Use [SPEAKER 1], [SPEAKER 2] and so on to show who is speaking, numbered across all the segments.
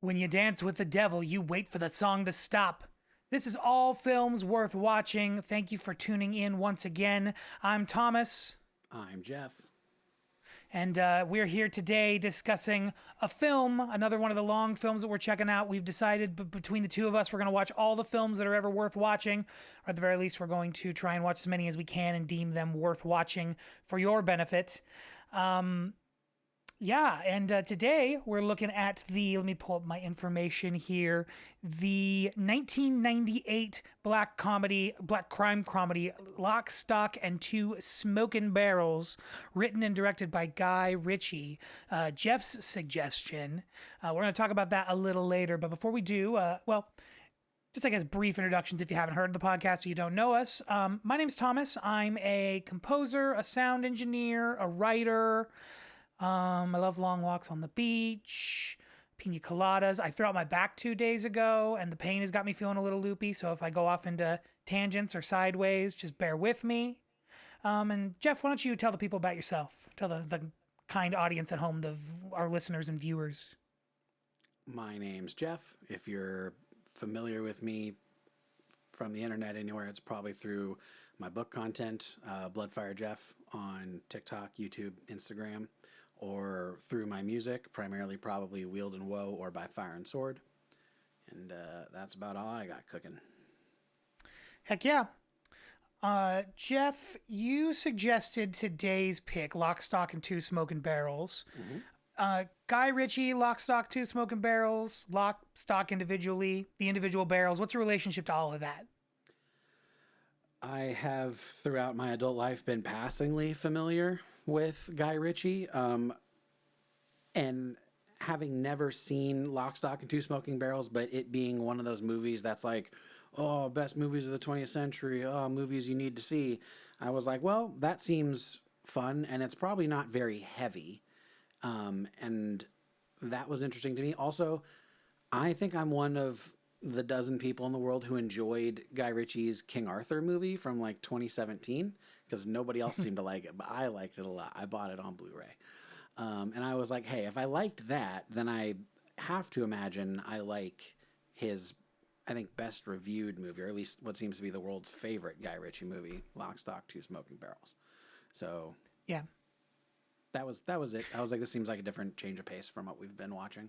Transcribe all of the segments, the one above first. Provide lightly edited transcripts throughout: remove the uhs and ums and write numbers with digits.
[SPEAKER 1] When you dance with the devil, you wait for the song to stop. This is All Films Worth Watching. Thank you for tuning in once again. I'm Thomas,
[SPEAKER 2] I'm Jeff.
[SPEAKER 1] and we're here today discussing a film, another one of the long films that we're checking out. We've decided between the two of us, we're going to watch all the films that are ever worth watching, or at the very least, we're going to try and watch as many as we can and deem them worth watching for your benefit. Today we're looking at let me pull up my information here, the 1998 black crime comedy, Lock, Stock, and Two Smoking Barrels, written and directed by Guy Ritchie. Jeff's suggestion. We're going to talk about that a little later, but before we do, just I guess brief introductions if you haven't heard of the podcast or you don't know us. My name's Thomas. I'm a composer, a sound engineer, a writer. I love long walks on the beach, pina coladas. I threw out my back 2 days ago, and the pain has got me feeling a little loopy. So if I go off into tangents or sideways, just bear with me. And Jeff, why don't you tell the people about yourself? Tell the kind audience at home, our listeners and viewers.
[SPEAKER 2] My name's Jeff. If you're familiar with me from the internet anywhere, it's probably through my book content, Bloodfire Jeff on TikTok, YouTube, Instagram, or through my music, primarily probably Wield and Woe or By Fire and Sword. And that's about all I got cooking.
[SPEAKER 1] Heck yeah. Jeff, you suggested today's pick, Lock, Stock, and Two Smoking Barrels.
[SPEAKER 2] Mm-hmm.
[SPEAKER 1] Guy Ritchie, Lock, Stock, Two Smoking Barrels, Lock, Stock individually, the individual barrels. What's the relationship to all of that?
[SPEAKER 2] I have, throughout my adult life, been passingly familiar with Guy Ritchie. And having never seen Lock, Stock, and Two Smoking Barrels, but it being one of those movies that's like, oh, best movies of the 20th century, oh, movies you need to see. I was like, well, that seems fun, and it's probably not very heavy. And that was interesting to me. Also, I think I'm one of the dozen people in the world who enjoyed Guy Ritchie's King Arthur movie from like 2017 because nobody else seemed to like it, but I liked it a lot. I bought it on Blu-ray. And I was like, hey, if I liked that, then I have to imagine I like his, I think, best reviewed movie, or at least what seems to be the world's favorite Guy Ritchie movie, Lock, Stock, Two Smoking Barrels. So
[SPEAKER 1] Yeah.
[SPEAKER 2] that was it. I was like, this seems like a different change of pace from what we've been watching.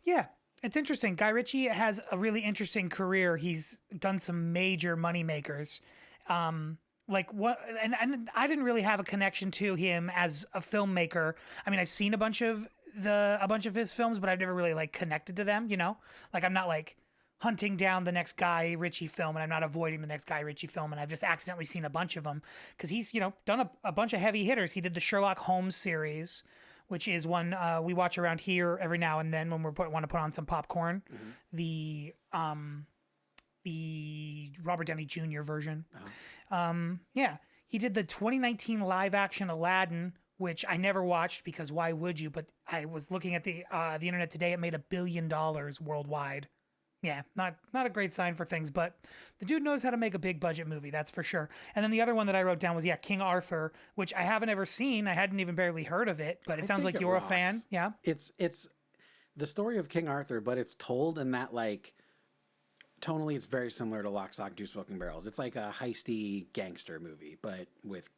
[SPEAKER 1] Yeah. It's interesting. Guy Ritchie has a really interesting career. He's done some major money makers. Like what, and I didn't really have a connection to him as a filmmaker. I mean, I've seen a bunch of his films, but I've never really like connected to them, you know? Like I'm not like hunting down the next Guy Ritchie film and I'm not avoiding the next Guy Ritchie film, and I've just accidentally seen a bunch of them because he's, done a bunch of heavy hitters. He did the Sherlock Holmes series, which is one we watch around here every now and then when want to put on some popcorn.
[SPEAKER 2] Mm-hmm.
[SPEAKER 1] The Robert Downey Jr. version.
[SPEAKER 2] Oh.
[SPEAKER 1] Yeah, he did the 2019 live action Aladdin, which I never watched because why would you? But I was looking at the internet today. It made $1 billion worldwide. Yeah, not a great sign for things, but the dude knows how to make a big budget movie, that's for sure. And then the other one that I wrote down was King Arthur, which I haven't ever seen. I hadn't even barely heard of it, but it sounds like you're a fan. Yeah,
[SPEAKER 2] It's the story of King Arthur, but it's told in that like tonally it's very similar to Lock, Stock, Two Smoking Barrels. It's like a heisty gangster movie, but with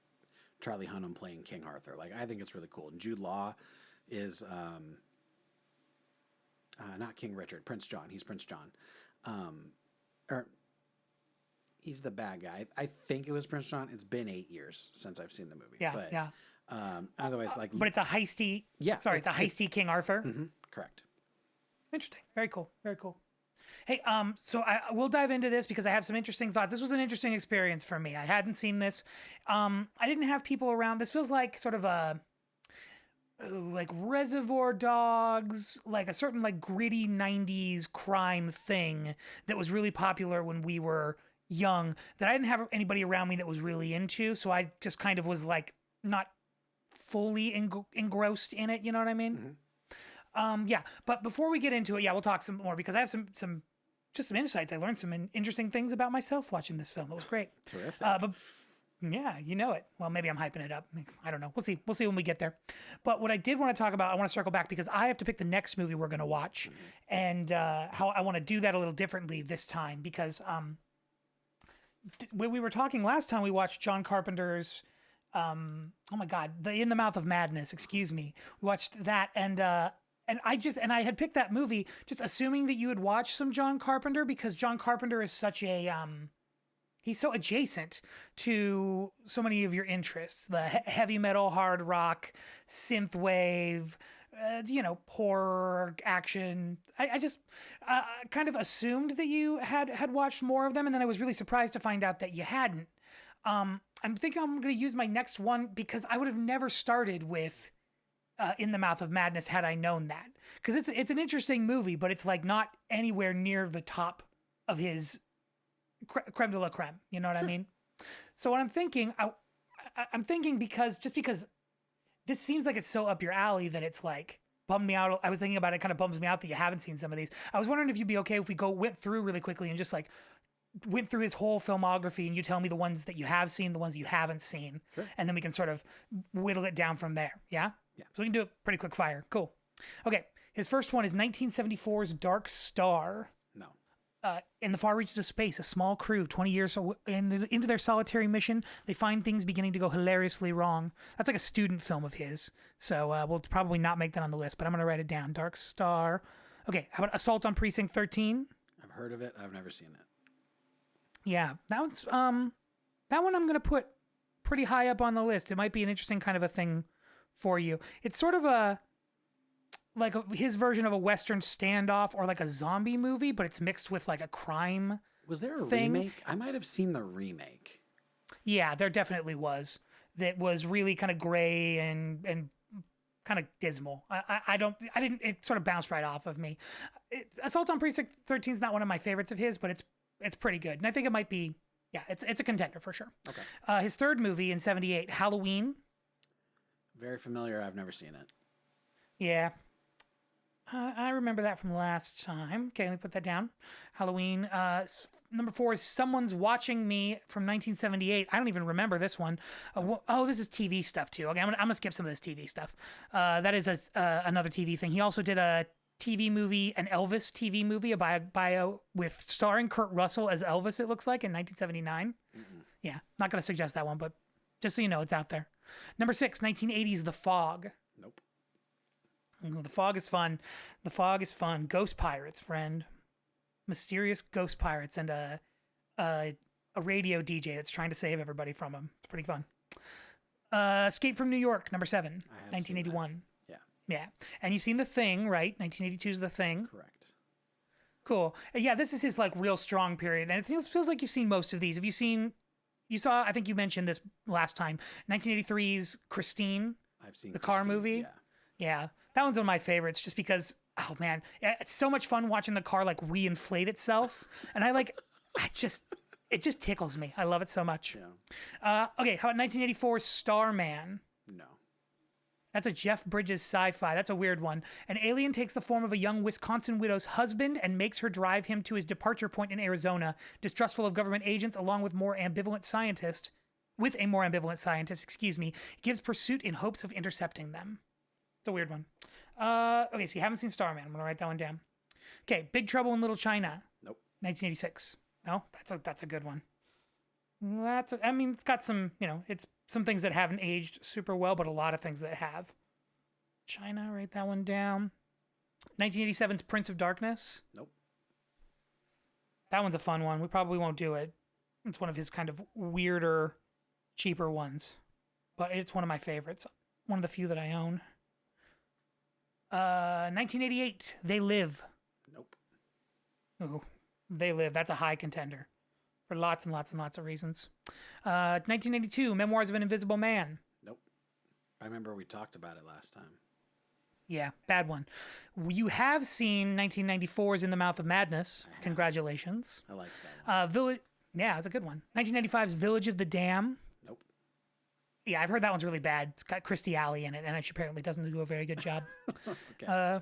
[SPEAKER 2] Charlie Hunnam playing King Arthur. Like I think it's really cool. And Jude Law is not King Richard, Prince John. He's Prince John. Or he's the bad guy. I think it was Prince John. It's been 8 years since I've seen the movie.
[SPEAKER 1] yeah,
[SPEAKER 2] but,
[SPEAKER 1] yeah.
[SPEAKER 2] Otherwise, like,
[SPEAKER 1] But it's a heisty.
[SPEAKER 2] yeah,
[SPEAKER 1] Sorry, it's a heisty King Arthur.
[SPEAKER 2] Mm-hmm, correct.
[SPEAKER 1] Interesting. Very cool. Very cool. Hey, so we'll dive into this because I have some interesting thoughts. This was an interesting experience for me. I hadn't seen this. I didn't have people around. This feels like sort of a like Reservoir Dogs, like a certain like gritty 90s crime thing that was really popular when we were young that I didn't have anybody around me that was really into. So I just kind of was like not fully engrossed in it. You know what I mean?
[SPEAKER 2] Mm-hmm.
[SPEAKER 1] Yeah, but before we get into it, we'll talk some more because I have some insights. I learned some interesting things about myself watching this film. It was great.
[SPEAKER 2] Terrific.
[SPEAKER 1] But Yeah, you know it. Well, maybe I'm hyping it up. I don't know. We'll see. We'll see when we get there. But what I did want to talk about, I want to circle back because I have to pick the next movie we're going to watch, and how I want to do that a little differently this time because when we were talking last time, we watched John Carpenter's oh my God, the In the Mouth of Madness. Excuse me. We watched that, and I had picked that movie just assuming that you had watched some John Carpenter because John Carpenter is such a he's so adjacent to so many of your interests: the heavy metal, hard rock, synth wave, horror, action. I just kind of assumed that you had watched more of them, and then I was really surprised to find out that you hadn't. I'm thinking I'm going to use my next one because I would have never started with In the Mouth of Madness had I known that, because it's an interesting movie, but it's like not anywhere near the top of his creme de la creme. You know what I mean? So what I'm thinking, I'm thinking because this seems like it's so up your alley that it's like bummed me out. I was thinking about it, kind of bums me out that you haven't seen some of these. I was wondering if you'd be okay if we went through really quickly and just like went through his whole filmography and you tell me the ones that you have seen, the ones you haven't seen,
[SPEAKER 2] Sure.
[SPEAKER 1] and then we can sort of whittle it down from there. Yeah?
[SPEAKER 2] Yeah.
[SPEAKER 1] So we can do it pretty quick fire. Cool. Okay. His first one is 1974's Dark Star.
[SPEAKER 2] No.
[SPEAKER 1] In the far reaches of space, a small crew, 20 years into their solitary mission, they find things beginning to go hilariously wrong. That's like a student film of his. So we'll probably not make that on the list, but I'm going to write it down. Dark Star. Okay. How about Assault on Precinct 13?
[SPEAKER 2] I've heard of it. I've never seen it.
[SPEAKER 1] Yeah, that one I'm going to put pretty high up on the list. It might be an interesting kind of a thing for you. It's sort of his version of a Western standoff or like a zombie movie, but it's mixed with like a crime.
[SPEAKER 2] Was there a
[SPEAKER 1] thing.
[SPEAKER 2] remake? I might have seen the remake.
[SPEAKER 1] Yeah, there definitely was. That was really kind of gray and kind of dismal. It sort of bounced right off of me. Assault on Precinct 13 is not one of my favorites of his, but it's pretty good. And I think it might be, yeah, it's a contender for sure.
[SPEAKER 2] Okay.
[SPEAKER 1] His third movie in 78, Halloween.
[SPEAKER 2] Very familiar. I've never seen it.
[SPEAKER 1] Yeah. I remember that from last time. Okay, let me put that down. Halloween. Number 4 is Someone's Watching Me from 1978. I don't even remember this one. This is TV stuff too. Okay, I'm gonna skip some of this TV stuff. That is another TV thing. He also did a TV movie, an Elvis TV movie, a bio with starring Kurt Russell as Elvis, it looks like, in 1979. Mm-hmm. Yeah, not going to suggest that one, but just so you know, it's out there. Number 6, 1980's The Fog.
[SPEAKER 2] Nope.
[SPEAKER 1] Ooh, The Fog is fun. The Fog is fun. Ghost pirates, friend. Mysterious ghost pirates and a radio DJ that's trying to save everybody from them. It's pretty fun. Escape from New York, number 7, 1981. Yeah. And you've seen The Thing, right? 1982 is The Thing.
[SPEAKER 2] Correct.
[SPEAKER 1] Cool. Yeah, this is his like real strong period. And it feels like you've seen most of these. Have you saw, I think you mentioned this last time, 1983's Christine.
[SPEAKER 2] I've seen
[SPEAKER 1] the car
[SPEAKER 2] Christine,
[SPEAKER 1] movie.
[SPEAKER 2] Yeah.
[SPEAKER 1] Yeah. That one's one of my favorites just because, oh man, it's so much fun watching the car like reinflate itself. And it just tickles me. I love it so much.
[SPEAKER 2] Yeah.
[SPEAKER 1] Okay. How about 1984's Starman?
[SPEAKER 2] No.
[SPEAKER 1] That's a Jeff Bridges sci-fi. That's a weird one. An alien takes the form of a young Wisconsin widow's husband and makes her drive him to his departure point in Arizona. Distrustful of government agents, along with a more ambivalent scientist, gives pursuit in hopes of intercepting them. It's a weird one. Okay, so you haven't seen Starman. I'm gonna write that one down. Okay, Big Trouble in Little China.
[SPEAKER 2] Nope.
[SPEAKER 1] 1986. No, that's a good one. It's got some, it's some things that haven't aged super well, but a lot of things that have. China, write that one down. 1987's Prince of Darkness.
[SPEAKER 2] Nope.
[SPEAKER 1] That one's a fun one. We probably won't do it. It's one of his kind of weirder, cheaper ones, but it's one of my favorites. One of the few that I own. 1988, They Live.
[SPEAKER 2] Nope.
[SPEAKER 1] Ooh, They Live. That's a high contender for lots and lots and lots of reasons. 1982, Memoirs of an Invisible Man.
[SPEAKER 2] Nope. I remember we talked about it last time.
[SPEAKER 1] Yeah, bad one. You have seen 1994's In the Mouth of Madness. Congratulations.
[SPEAKER 2] I like that one.
[SPEAKER 1] Yeah, it's a good one. 1995's Village of the Dam.
[SPEAKER 2] Nope.
[SPEAKER 1] Yeah, I've heard that one's really bad. It's got Christy Alley in it, and she apparently doesn't do a very good job.
[SPEAKER 2] Okay.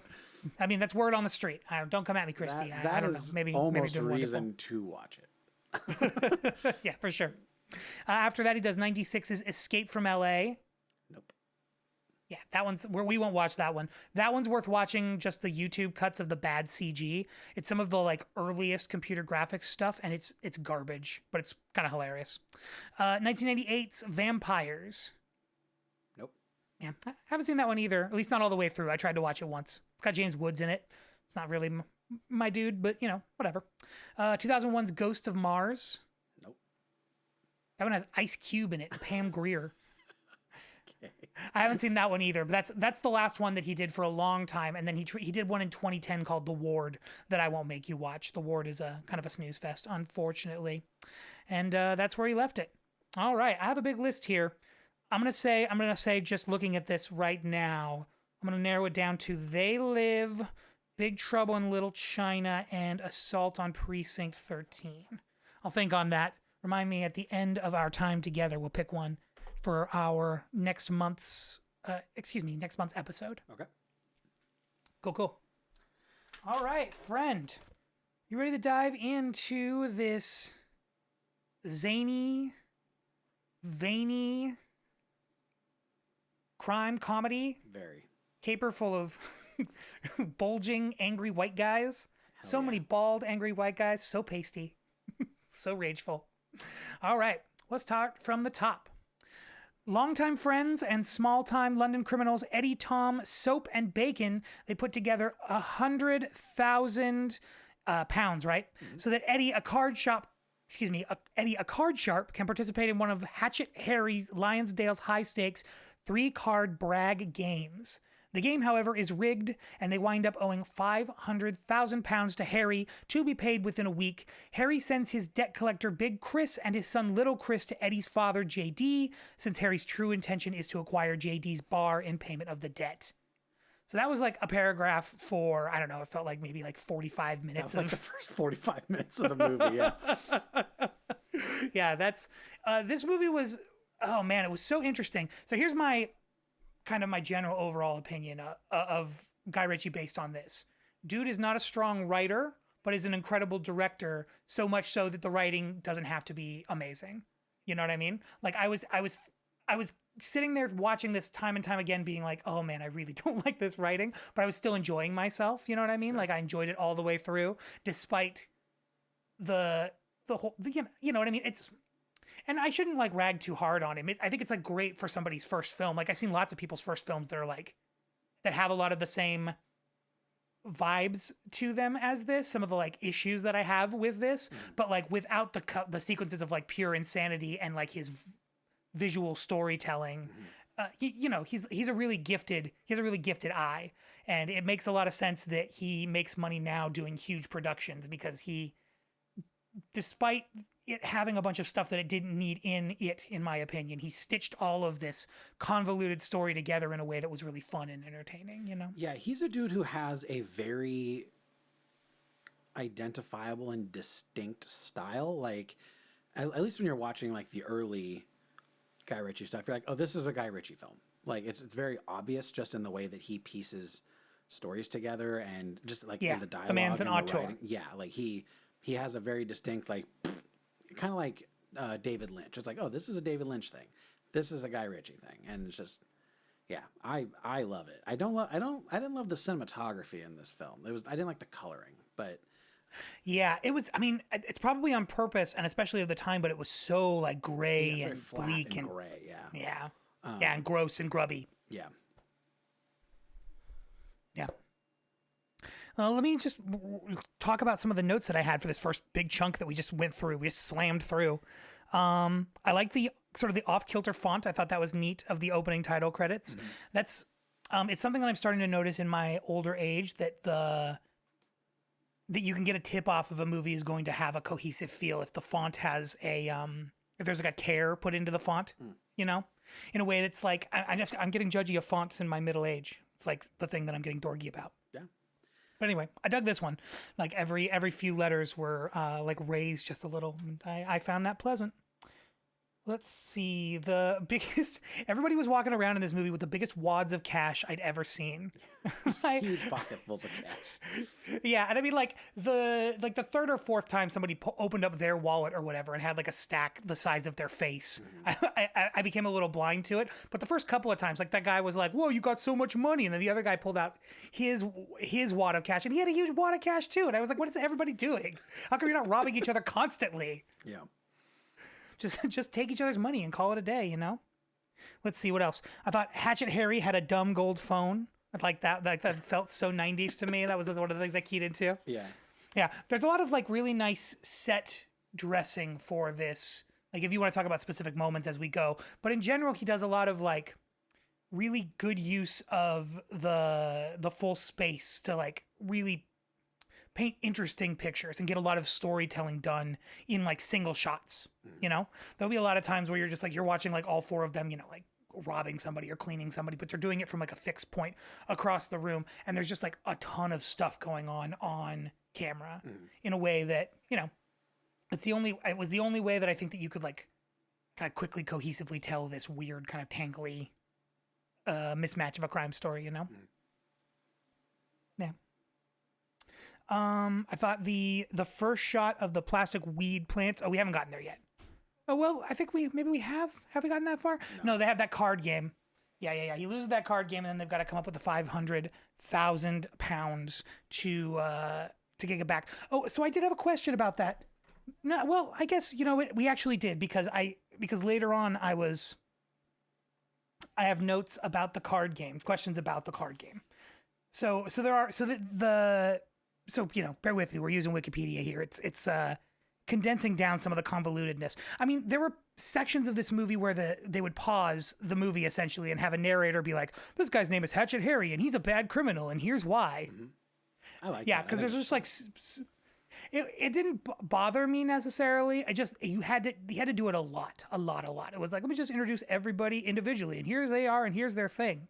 [SPEAKER 1] That's word on the street. Don't come at me, Christy.
[SPEAKER 2] That
[SPEAKER 1] I don't know.
[SPEAKER 2] is
[SPEAKER 1] Maybe
[SPEAKER 2] almost
[SPEAKER 1] doing
[SPEAKER 2] reason to watch it.
[SPEAKER 1] Yeah, for sure. After that, he does 96's Escape from L.A.
[SPEAKER 2] Nope.
[SPEAKER 1] Yeah, that one's where we won't watch that one. That one's worth watching, just the YouTube cuts of the bad CG. It's some of the like earliest computer graphics stuff, and it's garbage, but it's kind of hilarious. 1998's Vampires.
[SPEAKER 2] Nope.
[SPEAKER 1] Yeah, I haven't seen that one either. At least not all the way through. I tried to watch it once. It's got James Woods in it. It's not really my dude, but you know, whatever. 2001's Ghost of Mars.
[SPEAKER 2] Nope.
[SPEAKER 1] That one has Ice Cube in it and Pam Grier.
[SPEAKER 2] Okay.
[SPEAKER 1] I haven't seen that one either, but that's the last one that he did for a long time, and then he did one in 2010 called The Ward that I won't make you watch. The Ward is a kind of a snooze fest, unfortunately, and that's where he left it. All right, I have a big list here. I'm gonna say just looking at this right now, I'm gonna narrow it down to They Live, Big Trouble in Little China, and Assault on Precinct 13. I'll think on that. Remind me at the end of our time together, we'll pick one for our next month's episode.
[SPEAKER 2] Okay.
[SPEAKER 1] Cool. All right, friend. You ready to dive into this zany, veiny crime comedy
[SPEAKER 2] Very.
[SPEAKER 1] caper full of bulging, angry white guys?
[SPEAKER 2] Hell
[SPEAKER 1] So
[SPEAKER 2] yeah.
[SPEAKER 1] many bald, angry white guys. So pasty. So rageful. All right, let's start from the top. Longtime friends and small-time London criminals Eddie, Tom, Soap, and Bacon, they put together 100,000 pounds, right? Mm-hmm. So that Eddie, a card sharp, can participate in one of Hatchet Harry's Lionsdale's high-stakes 3-card brag games. The game, however, is rigged, and they wind up owing 500,000 pounds to Harry to be paid within a week. Harry sends his debt collector Big Chris and his son Little Chris to Eddie's father JD, since Harry's true intention is to acquire JD's bar in payment of the debt. So that was like a paragraph for, I don't know, it felt like maybe like 45 minutes.
[SPEAKER 2] That was like the first 45 minutes of the movie, yeah.
[SPEAKER 1] Yeah, that's, this movie was, oh man, it was so interesting. So here's my general overall opinion of Guy Ritchie based on this. Dude is not a strong writer, but is an incredible director, so much so that the writing doesn't have to be amazing. You know what I mean? Like I was sitting there watching this time and time again being like, oh man, I really don't like this writing, but I was still enjoying myself. You know what I mean? Like I enjoyed it all the way through, despite the whole, you know what I mean? And I shouldn't like rag too hard on him. I think it's like great for somebody's first film. Like I've seen lots of people's first films that are like, that have a lot of the same vibes to them as this. Some of the like issues that I have with this, but like without the sequences of like pure insanity and like his visual storytelling. You know, he's a really gifted eye, and it makes a lot of sense that he makes money now doing huge productions because he, despite it having a bunch of stuff that it didn't need in my opinion, he stitched all of this convoluted story together in a way that was really fun and entertaining, you know?
[SPEAKER 2] Yeah, he's a dude who has a very identifiable and distinct style. Like, at least when you're watching like the early Guy Ritchie stuff, you're like, oh, this is a Guy Ritchie film. Like, it's very obvious just in the way that he pieces stories together and just like in the dialogue.
[SPEAKER 1] The man's an auteur.
[SPEAKER 2] Writing. Yeah, like he has a very distinct, like, kind of like David Lynch. It's like, oh, this is a David Lynch thing. This is a Guy Ritchie thing, and it's just, yeah, I love it. I didn't love the cinematography in this film. I didn't like the coloring, but
[SPEAKER 1] yeah, it was. I mean, it's probably on purpose, and especially of the time. But it was so like gray and
[SPEAKER 2] flat
[SPEAKER 1] bleak
[SPEAKER 2] and gray. Yeah,
[SPEAKER 1] yeah, and gross and grubby.
[SPEAKER 2] Yeah.
[SPEAKER 1] Let me just talk about some of the notes that I had for this first big chunk that we just went through. We just slammed through. I like the sort of the off-kilter font. I thought that was neat of the opening title credits. Mm-hmm. That's it's something that I'm starting to notice in my older age, that you can get a tip off of a movie is going to have a cohesive feel if the font has a if there's like a care put into the font, you know, in a way that's like I'm getting judgy of fonts in my middle age. It's like the thing that I'm getting dorky about.
[SPEAKER 2] Yeah.
[SPEAKER 1] But anyway, I dug this one. Like every few letters were like raised just a little. I found that pleasant. Let's see. The biggest. Everybody was walking around in this movie with the biggest wads of cash I'd ever seen. I,
[SPEAKER 2] Huge pocketfuls of cash.
[SPEAKER 1] yeah, and I mean, like the third or fourth time somebody opened up their wallet or whatever and had like a stack the size of their face, I became a little blind to it. But the first couple of times, like that guy was like, "Whoa, you got so much money," and then the other guy pulled out his wad of cash, and he had a huge wad of cash too. And I was like, "What is everybody doing? How come you're not robbing each other constantly?
[SPEAKER 2] Yeah.
[SPEAKER 1] Just take each other's money and call it a day, you know?" Let's see what else. I thought Hatchet Harry had a dumb gold phone. I like that. Like that felt so 90s to me. That was one of the things I keyed into.
[SPEAKER 2] Yeah.
[SPEAKER 1] Yeah, there's a lot of like really nice set dressing for this. Like if you want to talk about specific moments as we go, but in general, he does a lot of like really good use of the full space to like really paint interesting pictures and get a lot of storytelling done in like single shots. You know, there'll be a lot of times where you're just like you're watching like all four of them, you know, like robbing somebody or cleaning somebody, but they're doing it from like a fixed point across the room, and there's just like a ton of stuff going on camera in a way that, you know, it was the only way that I think that you could like kind of quickly cohesively tell this weird kind of tangly mismatch of a crime story, you know. Yeah. I thought the first shot of the plastic weed plants. Oh, we haven't gotten there yet. Oh well, I think maybe we have. Have we gotten that far? No, they have that card game. Yeah. He loses that card game, and then they've got to come up with the £500,000 to get it back. Oh, so I did have a question about that. No, well, I guess you know we actually did because later on I have notes about the card game, questions about the card game. So you know, bear with me. We're using Wikipedia here. It's condensing down some of the convolutedness. I mean, there were sections of this movie where they would pause the movie essentially and have a narrator be like, "This guy's name is Hatchet Harry, and he's a bad criminal, and here's why."
[SPEAKER 2] I like
[SPEAKER 1] Yeah,
[SPEAKER 2] that.
[SPEAKER 1] because there's just like it didn't bother me necessarily. You had to do it a lot. It was like, let me just introduce everybody individually, and here they are, and here's their thing.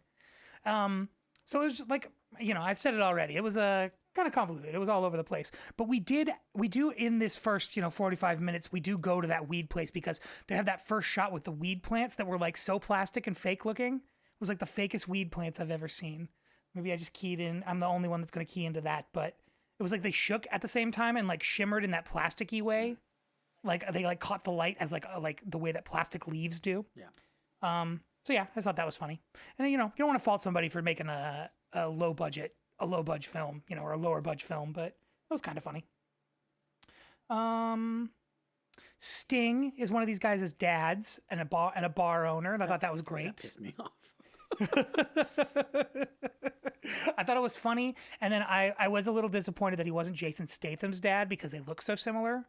[SPEAKER 1] So it was just like, you know, I've said it already. It was a kind of convoluted. It was all over the place. But we do in this first, you know, 45 minutes, we do go to that weed place because they have that first shot with the weed plants that were like so plastic and fake looking. It was like the fakest weed plants I've ever seen. Maybe I just keyed in. I'm the only one that's going to key into that, but it was like they shook at the same time and like shimmered in that plasticky way. Like they like caught the light as like the way that plastic leaves do.
[SPEAKER 2] Yeah.
[SPEAKER 1] So yeah, I thought that was funny. And you know, you don't want to fault somebody for making a low budget film, you know, or a lower budget film, but it was kind of funny. Sting is one of these guys' dads and a bar owner. And I thought that was great.
[SPEAKER 2] That pissed me off.
[SPEAKER 1] I thought it was funny, and then I was a little disappointed that he wasn't Jason Statham's dad because they look so similar.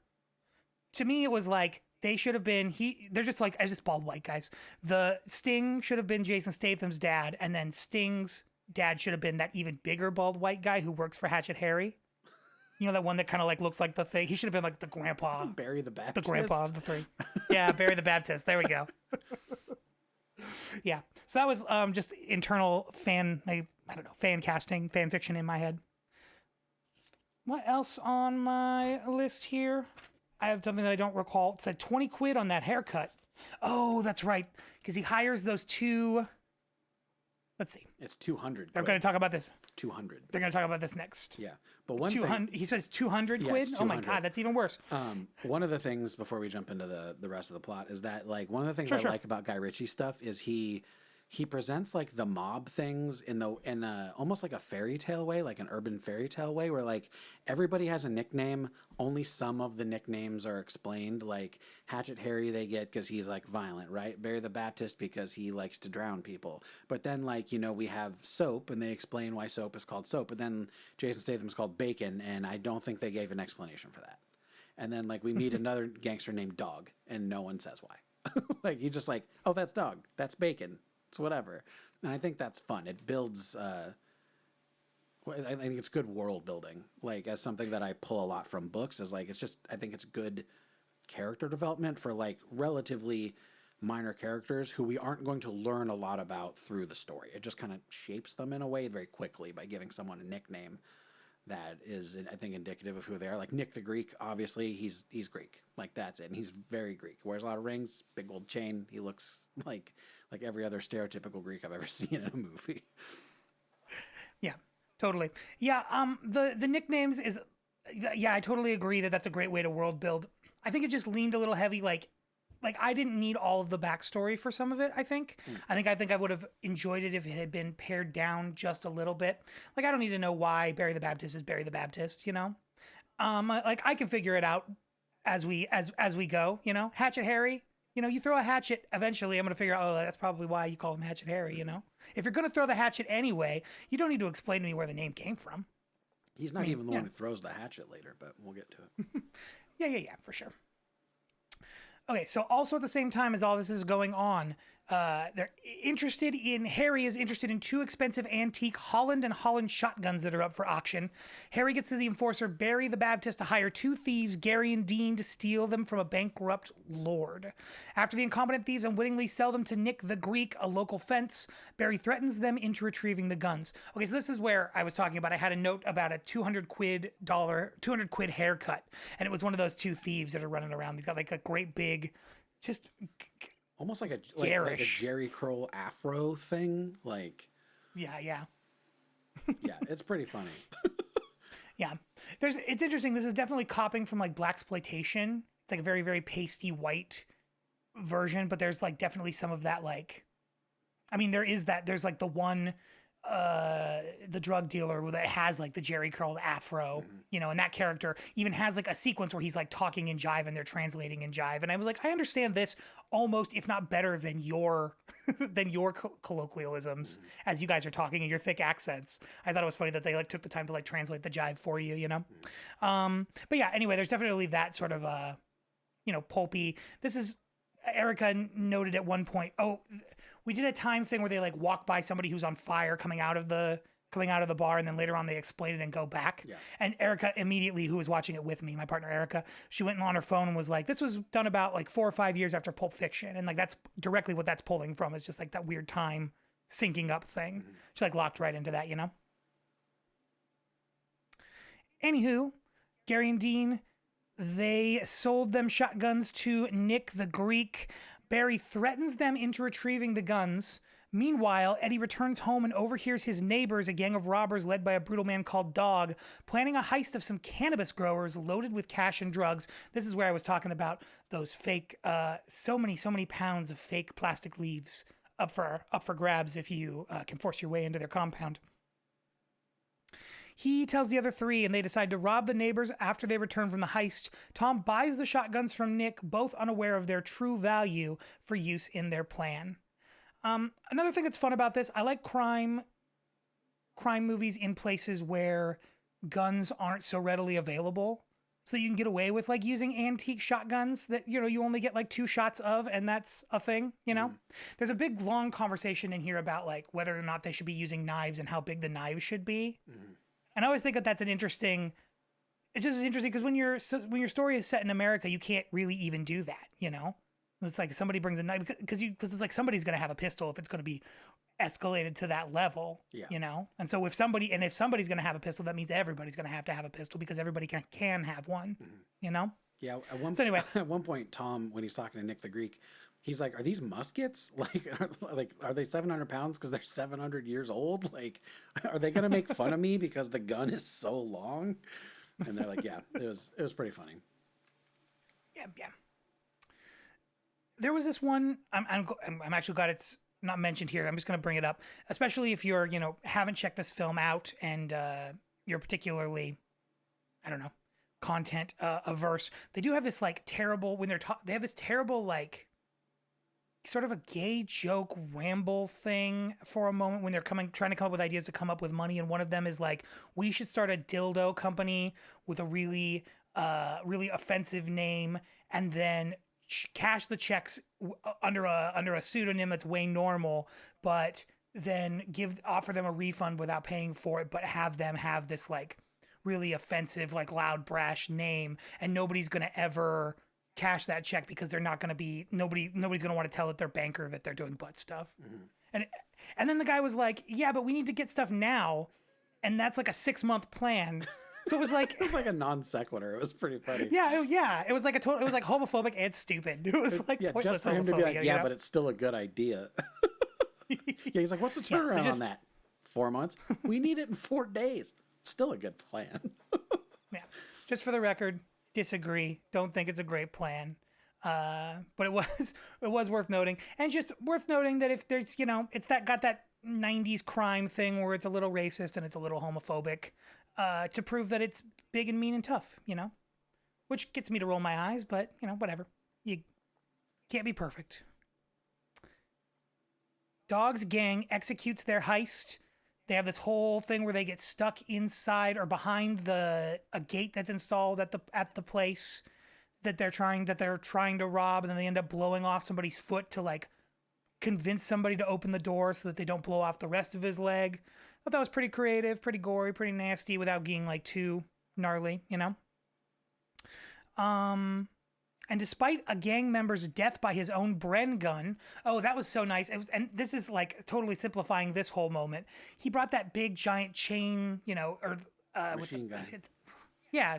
[SPEAKER 1] To me, it was like they should have been. They're just like as just bald white guys. The Sting should have been Jason Statham's dad, and then Sting's dad should have been that even bigger bald white guy who works for Hatchet Harry. You know, that one that kind of like looks like the thing. He should have been like the grandpa.
[SPEAKER 2] Barry the Baptist.
[SPEAKER 1] The grandpa of the three. Yeah, Barry the Baptist. There we go. Yeah. So that was just internal fan casting, fan fiction in my head. What else on my list here? I have something that I don't recall. It said 20 quid on that haircut. Oh, that's right. Because he hires those two. Let's see.
[SPEAKER 2] It's 200.
[SPEAKER 1] They're going to talk about this.
[SPEAKER 2] 200.
[SPEAKER 1] They're going to talk about this next.
[SPEAKER 2] Yeah. But one
[SPEAKER 1] 200,
[SPEAKER 2] thing.
[SPEAKER 1] he says 200
[SPEAKER 2] Yeah,
[SPEAKER 1] quid?
[SPEAKER 2] it's
[SPEAKER 1] Oh my
[SPEAKER 2] 200.
[SPEAKER 1] God, that's even worse.
[SPEAKER 2] One of the things before we jump into the rest of the plot is that like one of the things I like about Guy Ritchie stuff is he presents like the mob things in almost like a fairy tale way, like an urban fairy tale way, where like everybody has a nickname. Only some of the nicknames are explained. Like Hatchet Harry, they get because he's like violent, right? Barry the Baptist because he likes to drown people. But then like we have Soap, and they explain why Soap is called Soap. But then Jason Statham's called Bacon, and I don't think they gave an explanation for that. And then like we meet another gangster named Dog, and no one says why. Like he's just like, oh, that's Dog, that's Bacon. It's whatever. And I think that's fun. It builds, I think it's good world building. Like as something that I pull a lot from books is like, I think it's good character development for like relatively minor characters who we aren't going to learn a lot about through the story. It just kind of shapes them in a way very quickly by giving someone a nickname that is, I think, indicative of who they are. Like Nick the Greek, obviously, he's Greek. Like that's it. And he's very Greek. Wears a lot of rings, big gold chain. He looks like every other stereotypical Greek I've ever seen in a movie.
[SPEAKER 1] Yeah, totally. Yeah, the nicknames is, yeah, I totally agree that that's a great way to world build. I think it just leaned a little heavy, like I didn't need all of the backstory for some of it.
[SPEAKER 2] Mm.
[SPEAKER 1] I think I would have enjoyed it if it had been pared down just a little bit. Like I don't need to know why Barry the Baptist is Barry the Baptist, you know. Like I can figure it out as we go, you know. Hatchet Harry, you know, you throw a hatchet, eventually I'm gonna figure out, oh, that's probably why you call him Hatchet Harry, you know. If you're gonna throw the hatchet anyway, you don't need to explain to me where the name came from.
[SPEAKER 2] He's
[SPEAKER 1] I
[SPEAKER 2] not
[SPEAKER 1] mean,
[SPEAKER 2] even the
[SPEAKER 1] yeah,
[SPEAKER 2] one who throws the hatchet later, but we'll get to it.
[SPEAKER 1] yeah, for sure. Okay, so also at the same time as all this is going on, they're interested in Harry is interested in two expensive antique Holland and Holland shotguns that are up for auction. Harry gets the enforcer Barry the Baptist to hire two thieves, Gary and Dean, to steal them from a bankrupt lord. After the incompetent thieves unwittingly sell them to Nick the Greek, a local fence, Barry threatens them into retrieving the guns. Okay, so this is where I was talking about. I had a note about a 200 quid haircut, and it was one of those two thieves that are running around. He's got like a great big, just
[SPEAKER 2] Almost like a
[SPEAKER 1] garish.
[SPEAKER 2] Jerry curl afro thing. Like,
[SPEAKER 1] Yeah.
[SPEAKER 2] yeah, it's pretty funny.
[SPEAKER 1] Yeah. It's interesting. This is definitely copying from like blaxploitation. It's like a very, very pasty white version, but there's like definitely some of that, like, I mean, there's like the drug dealer that has like the Jerry curled afro,
[SPEAKER 2] Mhm.
[SPEAKER 1] you know, and that character even has like a sequence where he's like talking in jive and they're translating in jive. And I was like, I understand this almost, if not better than your colloquialisms
[SPEAKER 2] Mhm.
[SPEAKER 1] as you guys are talking in your thick accents. I thought it was funny that they like took the time to like translate the jive for you, you know? But yeah, anyway, there's definitely that sort of, you know, pulpy. This is, Erica noted at one point, oh, we did a time thing where they like walk by somebody who's on fire coming out of the bar, and then later on they explain it and go back.
[SPEAKER 2] Yeah.
[SPEAKER 1] And Erica immediately, who was watching it with me, my partner Erica, she went on her phone and was like, this was done about like 4 or 5 years after Pulp Fiction. And like that's directly what that's pulling from, is just like that weird time syncing up thing.
[SPEAKER 2] Mhm.
[SPEAKER 1] She like locked right into that, you know? Anywho, Gary and Dean, they sold them shotguns to Nick the Greek. Barry threatens them into retrieving the guns. Meanwhile, Eddie returns home and overhears his neighbors, a gang of robbers led by a brutal man called Dog, planning a heist of some cannabis growers loaded with cash and drugs. This is where I was talking about those fake, so many pounds of fake plastic leaves up for grabs if you can force your way into their compound. He tells the other three, and they decide to rob the neighbors after they return from the heist. Tom buys the shotguns from Nick, both unaware of their true value for use in their plan. Another thing that's fun about this, I like crime movies in places where guns aren't so readily available, so that you can get away with like using antique shotguns that, you know, you only get like 2 shots of, and that's a thing, you know? There's a big long conversation in here about like whether or not they should be using knives and how big the knives should be.
[SPEAKER 2] Mhm.
[SPEAKER 1] And I always think that that's an interesting. It's just interesting because when your story is set in America, you can't really even do that. You know, it's like somebody brings a knife because it's like somebody's going to have a pistol if it's going to be escalated to that level.
[SPEAKER 2] Yeah.
[SPEAKER 1] You know, and so if somebody's going to have a pistol, that means everybody's going to have a pistol because everybody can have one.
[SPEAKER 2] Mhm.
[SPEAKER 1] You know.
[SPEAKER 2] Yeah.
[SPEAKER 1] So anyway,
[SPEAKER 2] at one point, Tom, when he's talking to Nick the Greek, he's like, "Are these muskets? Are they 700 pounds because they're 700 years old? Like, are they gonna make fun of me because the gun is so long?" And they're like, "Yeah, it was pretty funny."
[SPEAKER 1] yeah. There was this one. I'm actually glad it's not mentioned here. I'm just going to bring it up, especially if you're, you know, haven't checked this film out and you're particularly, I don't know, content averse. They do have this like terrible they have this terrible like sort of a gay joke ramble thing for a moment when they're trying to come up with ideas to come up with money, and one of them is like, we should start a dildo company with a really really offensive name, and then cash the checks under a pseudonym that's way normal, but then offer them a refund without paying for it, but have them have this like really offensive, like loud, brash name, and nobody's gonna ever cash that check because they're not gonna be nobody's gonna want to tell their banker that they're doing butt stuff.
[SPEAKER 2] Mhm.
[SPEAKER 1] And then the guy was like, "Yeah, but we need to get stuff now." and that's like a 6-month plan. So it was like,
[SPEAKER 2] It was like a non sequitur. It was pretty funny.
[SPEAKER 1] yeah, it was like it was like homophobic and stupid. It was like
[SPEAKER 2] Yeah,
[SPEAKER 1] pointless
[SPEAKER 2] just for him to be like,
[SPEAKER 1] homophobia,
[SPEAKER 2] yeah, but it's still a good idea. Yeah, he's like, what's the
[SPEAKER 1] Yeah, so
[SPEAKER 2] turnaround on that? 4 months? We need it in 4 days. Still a good plan.
[SPEAKER 1] yeah, just for the record, disagree. Don't think it's a great plan. But it was worth noting, and just worth noting that if there's it's got that 90s crime thing where it's a little racist and it's a little homophobic, to prove that it's big and mean and tough, which gets me to roll my eyes, but whatever. You can't be perfect. Dog's gang executes their heist. They have this whole thing where they get stuck inside or behind a gate that's installed at the place that they're trying to rob, and then they end up blowing off somebody's foot to like convince somebody to open the door so that they don't blow off the rest of his leg. I thought that was pretty creative, pretty gory, pretty nasty without being like too gnarly, And despite a gang member's death by his own Bren gun, oh, that was so nice. And this is like totally simplifying this whole moment. He brought that big giant chain, or
[SPEAKER 2] Machine gun.
[SPEAKER 1] Yeah.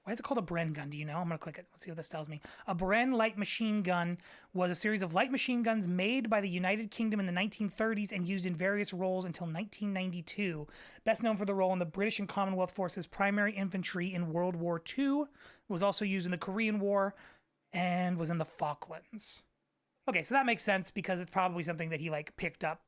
[SPEAKER 1] Why is it called a Bren gun? Do you know? I'm going to click it. Let's see what this tells me. A Bren light machine gun was a series of light machine guns made by the United Kingdom in the 1930s and used in various roles until 1992. Best known for the role in the British and Commonwealth Forces Primary Infantry in World War II. It was also used in the Korean War and was in the Falklands. Okay, so that makes sense because it's probably something that he like picked up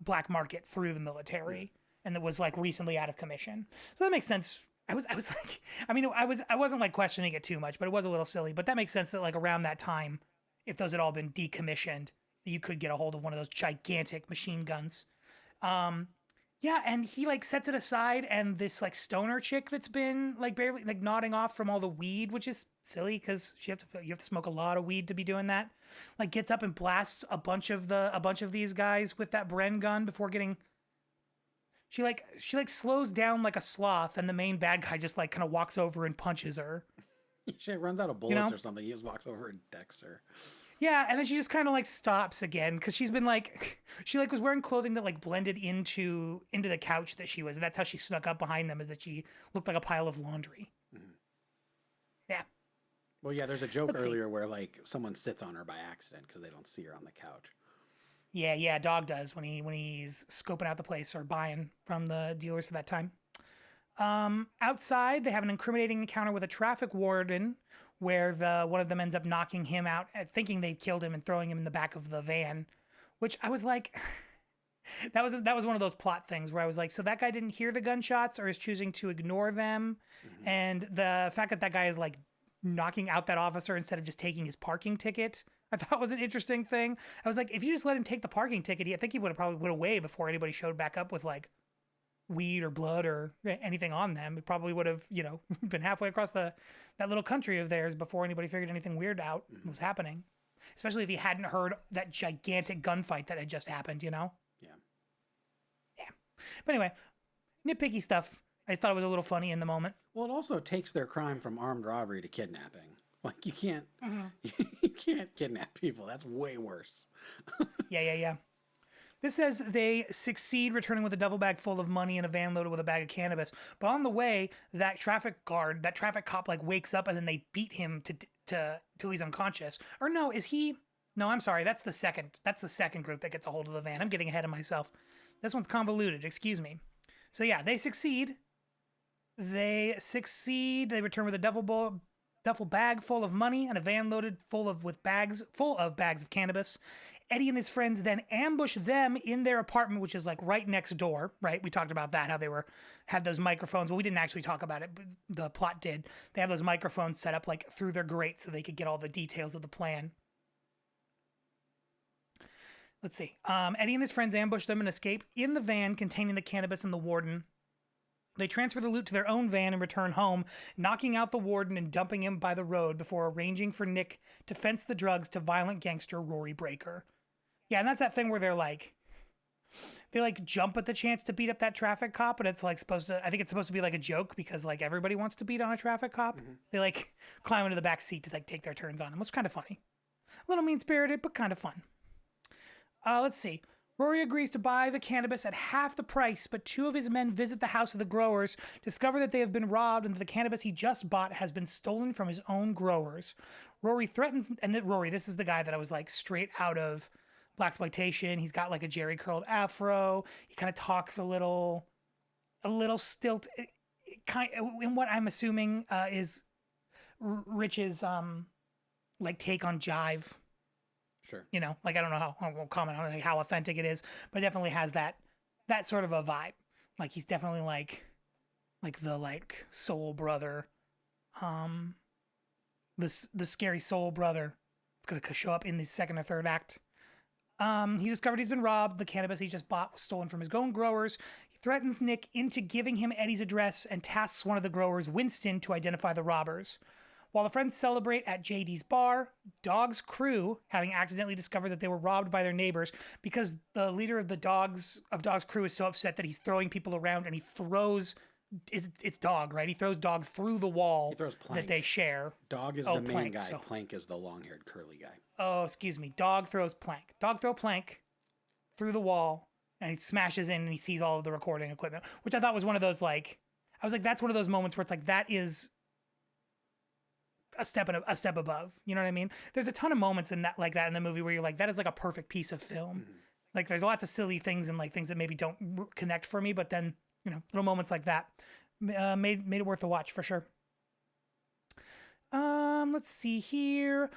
[SPEAKER 1] black market through the military and that was like recently out of commission. So that makes sense. I was like, I wasn't like questioning it too much, but it was a little silly. But that makes sense that like around that time, if those had all been decommissioned, you could get a hold of one of those gigantic machine guns. Yeah, and he like sets it aside, and this like stoner chick that's been like barely like nodding off from all the weed, which is silly because you have to smoke a lot of weed to be doing that. Like gets up and blasts a bunch of these guys with that Bren gun before getting. She slows down like a sloth, and the main bad guy just like kind of walks over and punches her.
[SPEAKER 2] She runs out of bullets or something. He just walks over and decks her.
[SPEAKER 1] Yeah, and then she just kind of like stops again because she's been like she like was wearing clothing that like blended into the couch that she was, and that's how she snuck up behind them, is that she looked like a pile of laundry. Mm-hmm. Yeah.
[SPEAKER 2] Well, yeah, there's a joke earlier where like someone sits on her by accident because they don't see her on the couch.
[SPEAKER 1] Yeah, Dog does when he's scoping out the place or buying from the dealers for that time. Outside, they have an incriminating encounter with a traffic warden where one of them ends up knocking him out, thinking they've killed him and throwing him in the back of the van, which I was like, that was one of those plot things where I was like, so that guy didn't hear the gunshots or is choosing to ignore them, and the fact that guy is like knocking out that officer instead of just taking his parking ticket, I thought was an interesting thing. I was like, if you just let him take the parking ticket, I think he would have probably went away before anybody showed back up with like weed or blood or anything on them. It probably would have, been halfway across that little country of theirs before anybody figured anything weird out was happening. Especially if he hadn't heard that gigantic gunfight that had just happened, Yeah. Yeah. But anyway, nitpicky stuff. I just thought it was a little funny in the moment.
[SPEAKER 2] Well, it also takes their crime from armed robbery to kidnapping. Like you can't you can't kidnap people. That's way worse.
[SPEAKER 1] Yeah. This says they succeed returning with a duffel bag full of money and a van loaded with a bag of cannabis. But on the way, that traffic cop like wakes up and then they beat him till he's unconscious. Or no, is he? No, I'm sorry. That's the second group that gets a hold of the van. I'm getting ahead of myself. This one's convoluted. Excuse me. So yeah, they succeed. They return with a duffel bag full of money and a van loaded full of bags of cannabis. Eddie and his friends then ambush them in their apartment, which is like right next door, right? We talked about that, how they had those microphones. Well, we didn't actually talk about it, but the plot did. They have those microphones set up like through their grate so they could get all the details of the plan. Let's see. Eddie and his friends ambush them and escape in the van containing the cannabis and the warden. They transfer the loot to their own van and return home, knocking out the warden and dumping him by the road before arranging for Nick to fence the drugs to violent gangster Rory Breaker. Yeah, and that's that thing where they jump at the chance to beat up that traffic cop, and it's like I think it's supposed to be like a joke because like everybody wants to beat on a traffic cop. Mm-hmm. They like climb into the back seat to like take their turns on him. It was kind of funny. A little mean-spirited, but kind of fun. Let's see. Rory agrees to buy the cannabis at half the price, but two of his men visit the house of the growers, discover that they have been robbed, and that the cannabis he just bought has been stolen from his own growers. Rory threatens, and that Rory, this is the guy that I was like straight out of Blaxploitation. He's got like a Jerry curled afro. He kind of talks a little stilt, in what I'm assuming is Rich's like take on jive.
[SPEAKER 2] Sure.
[SPEAKER 1] You know, like I don't know how, I won't comment on like how authentic it is, but it definitely has that sort of a vibe. Like he's definitely like the like soul brother, the scary soul brother. It's gonna show up in the second or third act. He's discovered he's been robbed. The cannabis he just bought was stolen from his own growers. He threatens Nick into giving him Eddie's address and tasks one of the growers, Winston, to identify the robbers. While the friends celebrate at JD's bar, Dog's crew, having accidentally discovered that they were robbed by their neighbors, because the leader of Dog's crew is so upset that he's throwing people around, and he throws it's Dog, right? He throws Dog through the wall
[SPEAKER 2] He throws Plank.
[SPEAKER 1] that they share.
[SPEAKER 2] Dog is the main
[SPEAKER 1] Plank,
[SPEAKER 2] guy.
[SPEAKER 1] so-
[SPEAKER 2] Plank is the long-haired curly guy.
[SPEAKER 1] Oh, excuse me. Dog throws Plank. Dog throw Plank through the wall, and he smashes in and he sees all of the recording equipment, which I thought was one of those like, I was like, that's one of those moments where it's like, that is a step above. You know what I mean? There's a ton of moments in that like that in the movie where you're like, that is like a perfect piece of film.
[SPEAKER 2] Mm-hmm.
[SPEAKER 1] Like there's lots of silly things and like things that maybe don't connect for me, but then you know little moments like that made it worth a watch for sure. Let's see here.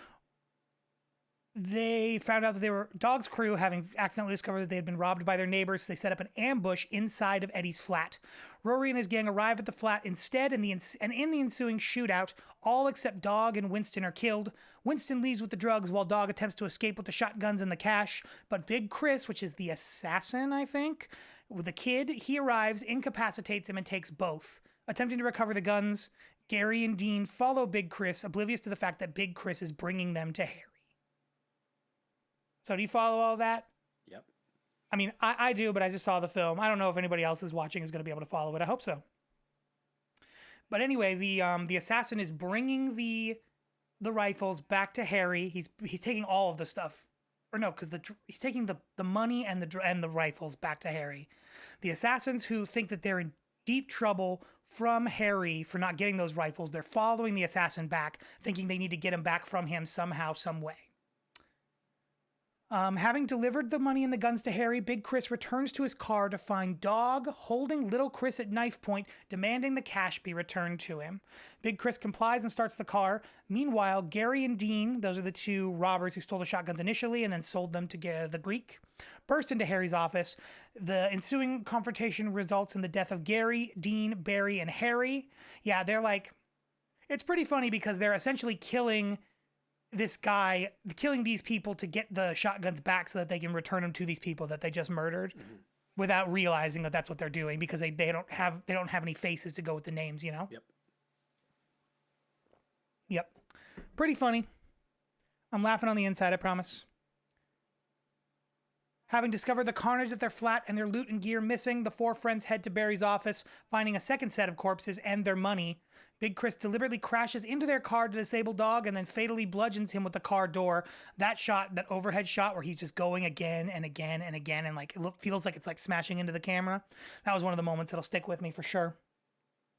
[SPEAKER 1] They found out that they were Dog's crew, having accidentally discovered that they had been robbed by their neighbors. They set up an ambush inside of Eddie's flat. Rory and his gang arrive at the flat instead, and in the ensuing shootout, all except Dog and Winston are killed. Winston leaves with the drugs while Dog attempts to escape with the shotguns and the cash. But Big Chris, which is the assassin, I think, with the kid, he arrives, incapacitates him, and takes both. Attempting to recover the guns, Gary and Dean follow Big Chris, oblivious to the fact that Big Chris is bringing them to Harry. So do you follow all that?
[SPEAKER 2] Yep.
[SPEAKER 1] I mean, I do, but I just saw the film. I don't know if anybody else is watching is going to be able to follow it. I hope so. But anyway, the assassin is bringing the rifles back to Harry. He's taking all of the stuff, or no, because he's taking the money and the rifles back to Harry. The assassins, who think that they're in deep trouble from Harry for not getting those rifles, they're following the assassin back, thinking they need to get him back from him somehow, some way. Having delivered the money and the guns to Harry, Big Chris returns to his car to find Dog holding Little Chris at knife point, demanding the cash be returned to him. Big Chris complies and starts the car. Meanwhile, Gary and Dean, those are the two robbers who stole the shotguns initially and then sold them to the Greek, burst into Harry's office. The ensuing confrontation results in the death of Gary, Dean, Barry, and Harry. Yeah, they're like, it's pretty funny because they're essentially killing these people to get the shotguns back so that they can return them to these people that they just murdered, without realizing that that's what they're doing, because they don't have any faces to go with the names, you know? Yep. Pretty funny. I'm laughing on the inside, I promise. Having discovered the carnage at their flat and their loot and gear missing, the four friends head to Barry's office, finding a second set of corpses and their money. Big Chris deliberately crashes into their car to disable Dog and then fatally bludgeons him with the car door. That overhead shot where he's just going again and again and again, and like it feels like it's like smashing into the camera. That was one of the moments that'll stick with me for sure.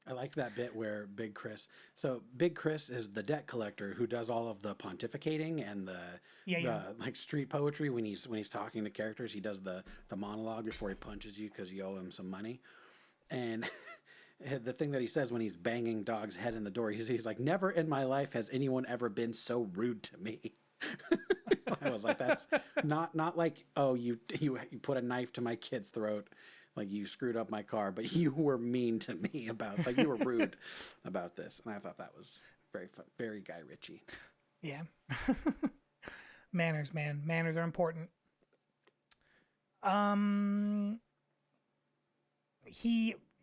[SPEAKER 2] I like that bit where Big Chris is the debt collector who does all of the pontificating and the like street poetry when he's talking to characters. He does the monologue before he punches you because you owe him some money. And the thing that he says when he's banging Dog's head in the door, he's like, "Never in my life has anyone ever been so rude to me." I was like, that's not like, oh, you put a knife to my kid's throat, like you screwed up my car, but you were mean to me about, like, you were rude about this. And I thought that was very fun, very Guy Ritchie.
[SPEAKER 1] Yeah. Manners, man. Manners are important.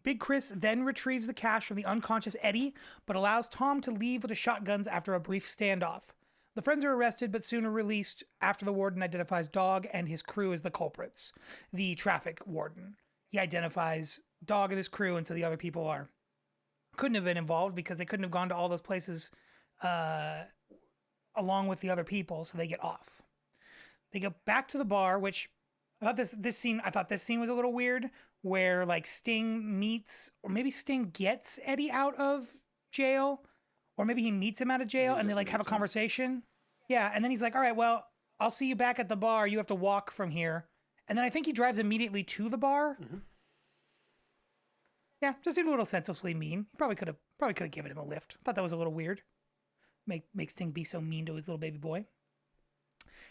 [SPEAKER 1] Big Chris then retrieves the cash from the unconscious Eddie, but allows Tom to leave with the shotguns after a brief standoff. The friends are arrested, but soon are released after the warden identifies Dog and his crew as the culprits. The traffic warden. He identifies Dog and his crew, and so the other people couldn't have been involved because they couldn't have gone to all those places along with the other people, so they get off. They go back to the bar, which I thought this scene was a little weird, where like Sting meets, or maybe Sting gets Eddie out of jail, or maybe he meets him out of
[SPEAKER 2] I
[SPEAKER 1] jail,
[SPEAKER 2] think
[SPEAKER 1] and they
[SPEAKER 2] just
[SPEAKER 1] like have a
[SPEAKER 2] meets him.
[SPEAKER 1] conversation. Yeah, and then he's like, "All right, well, I'll see you back at the bar. You have to walk from here." And then I think he drives immediately to the bar.
[SPEAKER 2] Hmm.
[SPEAKER 1] Yeah, just seemed a little senselessly mean. He probably could have given him a lift. Thought that was a little weird. Make Sting be so mean to his little baby boy.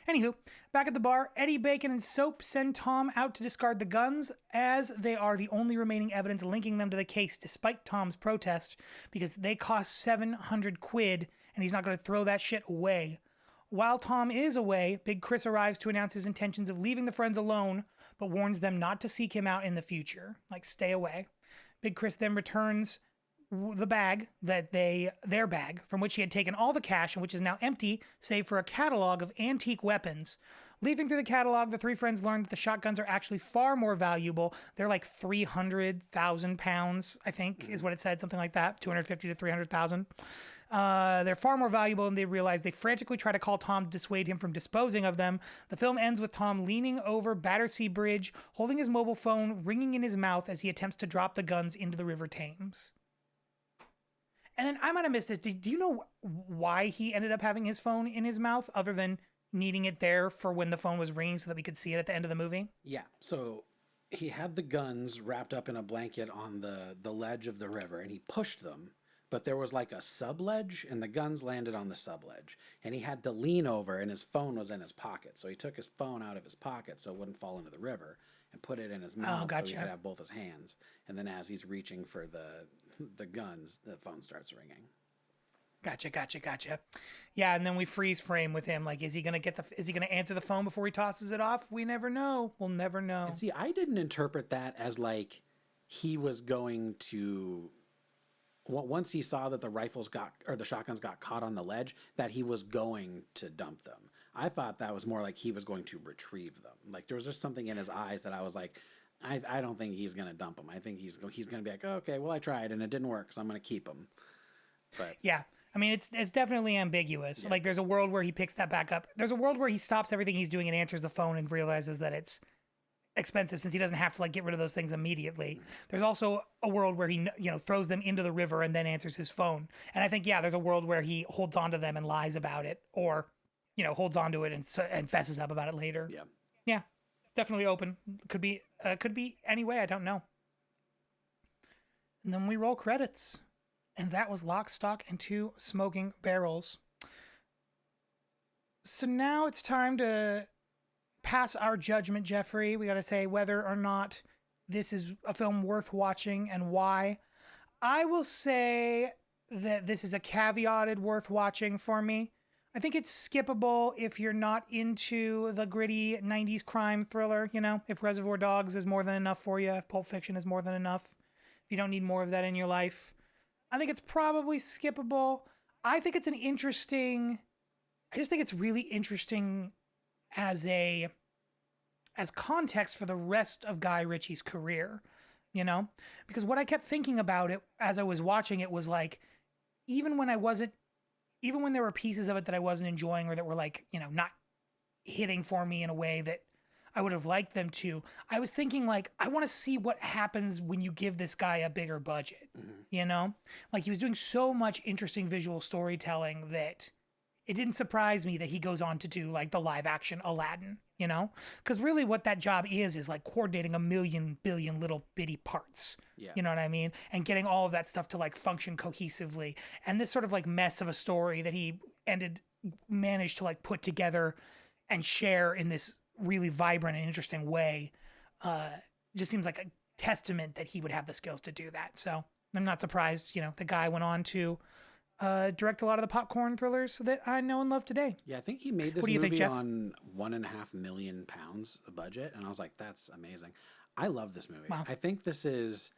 [SPEAKER 1] Anywho, back at the bar, Eddie, Bacon, and Soap send Tom out to discard the guns, as they are the only remaining evidence linking them to the case, despite Tom's protest, because they cost 700 quid, and he's not going to throw that shit away. While Tom is away, Big Chris arrives to announce his intentions of leaving the friends alone, but warns them not to seek him out in the future. Like, stay away. Big Chris then returns the bag their bag from which he had taken all the cash and which is now empty save for a catalog of antique weapons. Leafing through the catalog, the three friends learn that the shotguns are actually far more valuable. They're like 300,000 pounds, I think is what it said, something like that, 250 to 300,000. They're far more valuable, and they realize. They frantically try to call Tom to dissuade him from disposing of them. The film ends with Tom leaning over Battersea Bridge, holding his mobile phone ringing in his mouth as he attempts to drop the guns into the River Thames. And then I might have missed this. Do you know why he ended up having his phone in his mouth, other than needing it there for when the phone was ringing so that we could see it at the end of the movie?
[SPEAKER 2] Yeah. So he had the guns wrapped up in a blanket on the ledge of the river, and he pushed them. But there was like a sub ledge, and the guns landed on the sub ledge. And he had to lean over, and his phone was in his pocket. So he took his phone out of his pocket so it wouldn't fall into the river, and put it in his
[SPEAKER 1] Oh,
[SPEAKER 2] mouth so he
[SPEAKER 1] gotcha.
[SPEAKER 2] could have both his hands. And then as he's reaching for the guns, the phone starts ringing.
[SPEAKER 1] Gotcha. Yeah, and then we freeze frame with him. Like, is he gonna answer the phone before he tosses it off? We never know. We'll never know.
[SPEAKER 2] And see, I didn't interpret that as like he was going to, once he saw that the rifles got, or the shotguns got caught on the ledge, that he was going to dump them. I thought that was more like he was going to retrieve them. Like there was just something in his eyes that I was like, I don't think he's going to dump them. I think he's going to be like, oh, okay, well I tried and it didn't work, so I'm going to keep them. But
[SPEAKER 1] Yeah. I mean, it's definitely ambiguous.
[SPEAKER 2] yeah.
[SPEAKER 1] Like, there's a world where he picks that back up. There's a world where he stops everything he's doing and answers the phone and realizes that it's expensive since he doesn't have to like get rid of those things immediately. There's also a world where he throws them into the river and then answers his phone. And I think there's a world where he holds on to them and lies about it, or holds on to it and fesses up about it later.
[SPEAKER 2] Yeah.
[SPEAKER 1] Yeah, definitely open. Could be any way. I don't know. And then we roll credits, and that was Lock, Stock, and Two Smoking Barrels. So now it's time to pass our judgment, Jeffrey. We got to say whether or not this is a film worth watching and why. I will say that this is a caveated worth watching for me. I think it's skippable if you're not into the gritty 90s crime thriller. If Reservoir Dogs is more than enough for you, if Pulp Fiction is more than enough, if you don't need more of that in your life. I think it's probably skippable. I think it's I just think it's really interesting as context for the rest of Guy Ritchie's career, because what I kept thinking about it as I was watching it was like, even when there were pieces of it that I wasn't enjoying, or that were like, not hitting for me in a way that I would have liked them to, I was thinking like, I want to see what happens when you give this guy a bigger budget, like he was doing so much interesting visual storytelling that it didn't surprise me that he goes on to do like the live action Aladdin, because really what that job is like coordinating a million billion little bitty parts.
[SPEAKER 2] Yeah.
[SPEAKER 1] You know what I mean? And getting all of that stuff to like function cohesively. And this sort of like mess of a story that he managed to like put together and share in this really vibrant and interesting way, just seems like a testament that he would have the skills to do that. So I'm not surprised, the guy went on to direct a lot of the popcorn thrillers that I know and love today.
[SPEAKER 2] Yeah, I think he made this
[SPEAKER 1] What do you
[SPEAKER 2] movie
[SPEAKER 1] think, Jeff?
[SPEAKER 2] on £1.5 million a budget, and I was like, that's amazing. I love this movie.
[SPEAKER 1] Wow.
[SPEAKER 2] I think this is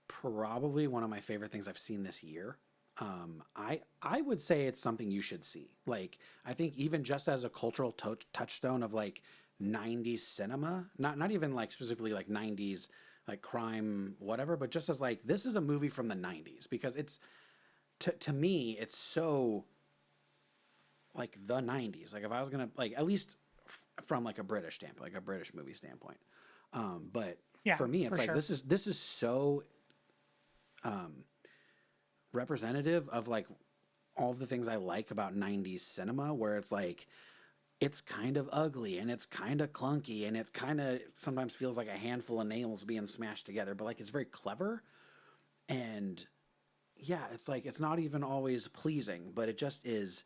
[SPEAKER 2] probably one of my favorite things I've seen this year. I would say it's something you should see. Like, I think even just as a cultural touchstone of like 90s cinema, not even like specifically like 90s like crime whatever, but just as like, this is a movie from the 90s, because it's to me it's so like the 90s. Like if I was gonna, like, at least from like a British standpoint, like a British movie standpoint. But
[SPEAKER 1] Yeah,
[SPEAKER 2] for me,
[SPEAKER 1] for
[SPEAKER 2] it's like
[SPEAKER 1] sure.
[SPEAKER 2] this is so representative of like all of the things I like about 90s cinema, where it's like it's kind of ugly and it's kind of clunky and it kind of sometimes feels like a handful of nails being smashed together, but like it's very clever. And yeah, it's like it's not even always pleasing, but it just is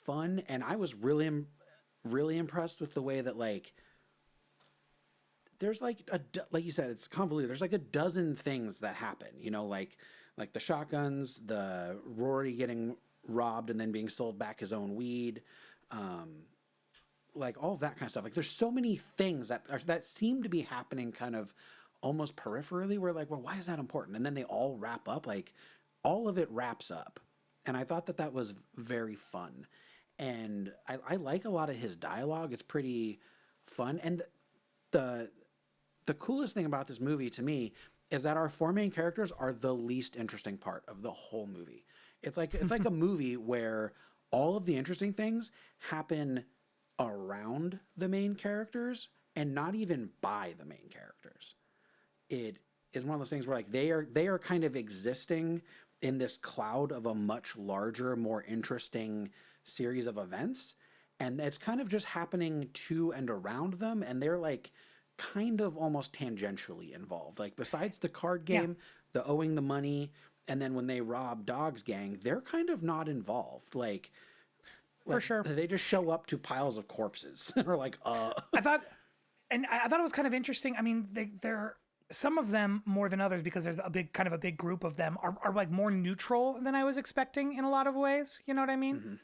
[SPEAKER 2] fun. And I was really impressed with the way that like there's like like you said, it's convoluted. There's like a dozen things that happen, you know, like the shotguns, the Rory getting robbed and then being sold back his own weed, um, like all of that kind of stuff. Like there's so many things that seem to be happening kind of almost peripherally. Where like, well, why is that important? And then they all wrap up. Like all of it wraps up, and I thought that that was very fun. And I like a lot of his dialogue. It's pretty fun. And the the coolest thing about this movie to me is that our four main characters are the least interesting part of the whole movie. It's like a movie where all of the interesting things happen around the main characters and not even by the main characters. It is one of those things where like they are kind of existing in this cloud of a much larger, more interesting series of events, and it's kind of just happening to and around them, and they're like kind of almost tangentially involved. Like besides the card
[SPEAKER 1] Yeah,
[SPEAKER 2] game, the owing the money, and then when they rob Dog's gang, they're kind of not involved.
[SPEAKER 1] for
[SPEAKER 2] Like
[SPEAKER 1] sure.
[SPEAKER 2] they just show up to piles of corpses and are like,
[SPEAKER 1] I thought, and I thought it was kind of interesting. I mean, they're some of them more than others because there's a big kind of a big group of them are like more neutral than I was expecting in a lot of ways. You know what I mean?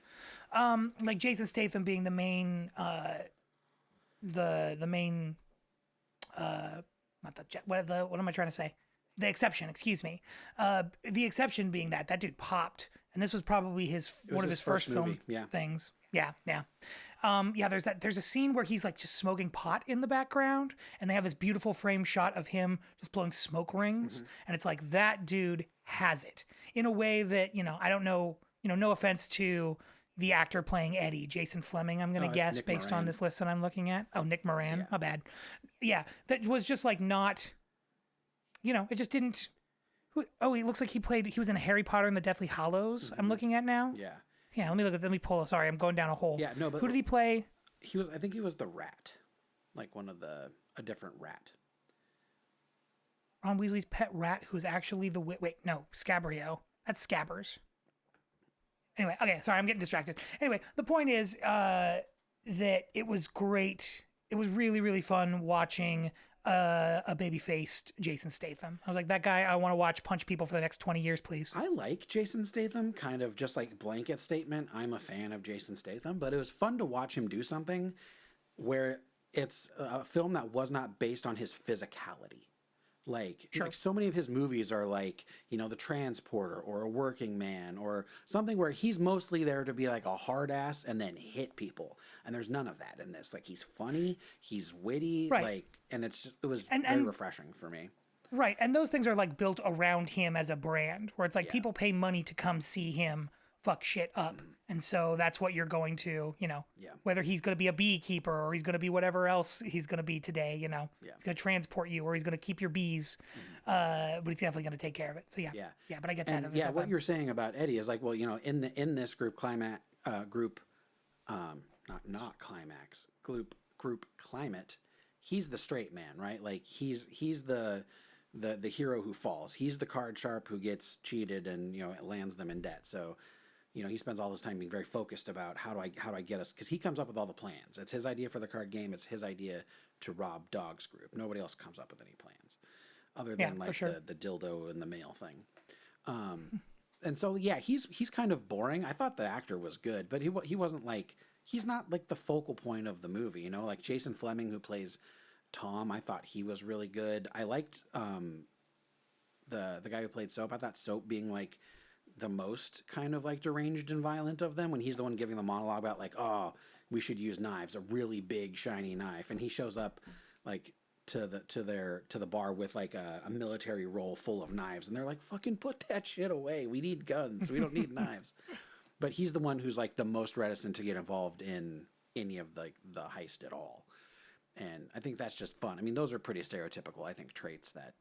[SPEAKER 2] Mhm.
[SPEAKER 1] Like Jason Statham being the main, the main, not the what am I trying to say? The exception, excuse me. The exception being that dude popped, and this was probably
[SPEAKER 2] It was
[SPEAKER 1] one of
[SPEAKER 2] his
[SPEAKER 1] his first
[SPEAKER 2] first
[SPEAKER 1] film
[SPEAKER 2] movie. Yeah.
[SPEAKER 1] things. Yeah, yeah. Yeah, there's a scene where he's like just smoking pot in the background, and they have this beautiful frame shot of him just blowing smoke rings,
[SPEAKER 2] Hmm.
[SPEAKER 1] and it's like that dude has it in a way that, I don't know, no offense to the actor playing Eddie, Jason Fleming, I'm gonna
[SPEAKER 2] Oh, it's
[SPEAKER 1] guess
[SPEAKER 2] Nick
[SPEAKER 1] based on
[SPEAKER 2] Moran.
[SPEAKER 1] this list that I'm looking at. Oh, Nick Moran,
[SPEAKER 2] Yeah.
[SPEAKER 1] my bad. Yeah, that was just like not, it just didn't. Oh, he looks like he was in Harry Potter and the Deathly Hallows. I'm
[SPEAKER 2] Hmm.
[SPEAKER 1] looking at now.
[SPEAKER 2] Yeah.
[SPEAKER 1] Yeah, let me pull. Sorry, I'm going down a hole.
[SPEAKER 2] Yeah. No, but
[SPEAKER 1] Who did he play?
[SPEAKER 2] he was. I think he was the rat, like a different rat.
[SPEAKER 1] Ron Weasley's pet rat, who's actually the wait, no, Scabrio. That's Scabbers. Anyway, okay, sorry, I'm getting distracted. Anyway, the point is that it was great. It was really, really fun watching a baby-faced Jason Statham. I was like, that guy, I want to watch punch people for the next 20 years, please.
[SPEAKER 2] I like Jason Statham, kind of just like blanket statement. I'm a fan of Jason Statham, but it was fun to watch him do something where it's a film that was not based on his physicality. Like
[SPEAKER 1] Sure.
[SPEAKER 2] so many of his movies are like, you know, The Transporter or A Working Man or something where he's mostly there to be like a hard ass and then hit people. And there's none of that in this. Like he's funny, he's witty,
[SPEAKER 1] Right.
[SPEAKER 2] like, and it was
[SPEAKER 1] And
[SPEAKER 2] very
[SPEAKER 1] and
[SPEAKER 2] refreshing for me.
[SPEAKER 1] right, and those things are like built around him as a brand, where it's like
[SPEAKER 2] Yeah.
[SPEAKER 1] people pay money to come see him fuck shit up,
[SPEAKER 2] Mhm.
[SPEAKER 1] and so that's what you're going to,
[SPEAKER 2] Yeah.
[SPEAKER 1] whether he's going to be a beekeeper or he's going to be whatever else he's going to be today,
[SPEAKER 2] Yeah.
[SPEAKER 1] he's going to transport you or he's going to keep your bees,
[SPEAKER 2] Mhm.
[SPEAKER 1] but he's definitely going to take care of it. So yeah,
[SPEAKER 2] Yeah.
[SPEAKER 1] yeah, but I get that.
[SPEAKER 2] And yeah, what you're saying about Eddie is like, well, you know, in this group climate not climax group climate, he's the straight man, right? Like he's the hero who falls. He's the card sharp who gets cheated and it lands them in debt. So he spends all his time being very focused about how do I get us, because he comes up with all the plans. It's his idea for the card game. It's his idea to rob Dog's group. Nobody else comes up with any plans other
[SPEAKER 1] Yeah,
[SPEAKER 2] than
[SPEAKER 1] for
[SPEAKER 2] like
[SPEAKER 1] sure.
[SPEAKER 2] the dildo and the mail thing. Um, and so yeah, he's kind of boring. I thought the actor was good, but he wasn't like, he's not like the focal point of the movie. Like Jason Fleming, who plays Tom, I thought he was really good. I liked the guy who played Soap. I thought Soap being like the most kind of like deranged and violent of them, when he's the one giving the monologue about like, oh, we should use knives, a really big shiny knife, and he shows up like to the bar with like a military roll full of knives, and they're like, fucking put that shit away, we need guns, we don't need knives. But he's the one who's like the most reticent to get involved in any of the heist at all. And I think that's just fun. I mean, those are pretty stereotypical, I think, traits that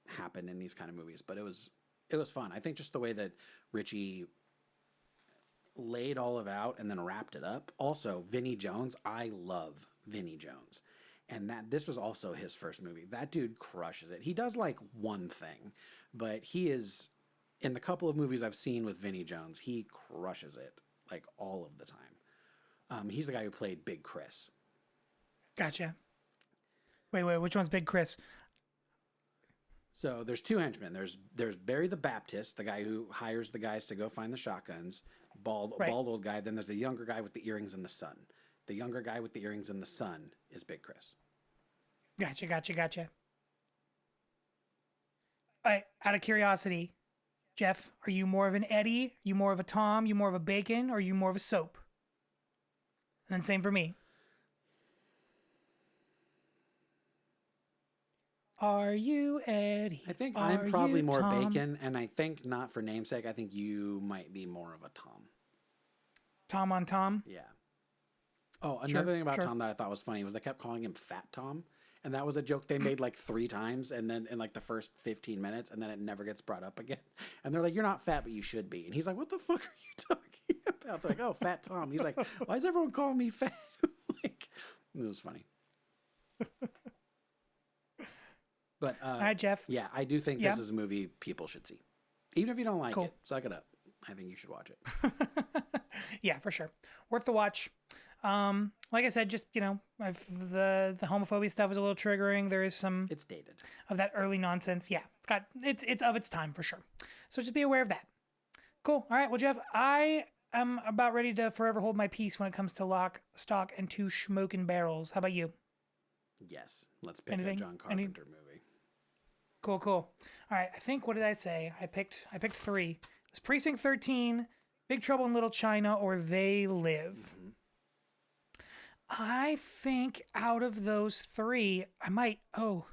[SPEAKER 2] happen in these kind of movies, but it was fun. I think just the way that Ritchie laid all of out and then wrapped it up. Also, Vinnie Jones, I love Vinnie Jones. And that this was also his first movie. That dude crushes it. He does like one thing, but he is in the couple of movies I've seen with Vinnie Jones, he crushes it like all of the time. He's the guy who played Big Chris.
[SPEAKER 1] Gotcha. Wait, which one's Big Chris?
[SPEAKER 2] So there's two henchmen. There's Barry the Baptist, the guy who hires the guys to go find the shotguns, bald old guy. Then there's the younger guy with the earrings and the sun. The younger guy with the earrings and the sun is Big Chris.
[SPEAKER 1] Gotcha. All right, out of curiosity, Jeff, are you more of an Eddie? You more of a Tom? You more of a Bacon? Or are you more of a Soap? And then same for me. Are you Eddie?
[SPEAKER 2] I think
[SPEAKER 1] Are
[SPEAKER 2] I'm probably
[SPEAKER 1] you
[SPEAKER 2] more
[SPEAKER 1] Tom?
[SPEAKER 2] Bacon, and I think not for namesake. I think you might be more of a Tom.
[SPEAKER 1] Tom on Tom?
[SPEAKER 2] Yeah. Oh, another thing about
[SPEAKER 1] sure.
[SPEAKER 2] Tom that I thought was funny was they kept calling him Fat Tom. And that was a joke they made like 3 times, and then in like the first 15 minutes, and then it never gets brought up again. And they're like, "You're not fat, but you should be." And he's like, "What the fuck are you talking about?" They're like, "Oh, Fat Tom." He's like, "Why is everyone calling me fat?" Like, it was funny. But
[SPEAKER 1] All right, Jeff.
[SPEAKER 2] yeah, I do think this is a movie people should see, even if you don't like
[SPEAKER 1] Cool.
[SPEAKER 2] it. Suck it up. I think you should watch it.
[SPEAKER 1] Yeah, for sure. Worth the watch. Like I said, just, I've, the homophobia stuff is a little triggering. There is some
[SPEAKER 2] It's dated.
[SPEAKER 1] of that early nonsense. Yeah, it's of its time for sure. So just be aware of that. Cool. All right. Well, Jeff, I am about ready to forever hold my peace when it comes to Lock, Stock, and Two Smoking Barrels. How about you?
[SPEAKER 2] Yes. Let's pick
[SPEAKER 1] Anything?
[SPEAKER 2] a John Carpenter movie.
[SPEAKER 1] Cool. All right. I think, what did I say? I picked 3. It was Precinct 13, Big Trouble in Little China, or They Live.
[SPEAKER 2] Mm-hmm.
[SPEAKER 1] I think out of those 3, I might. Oh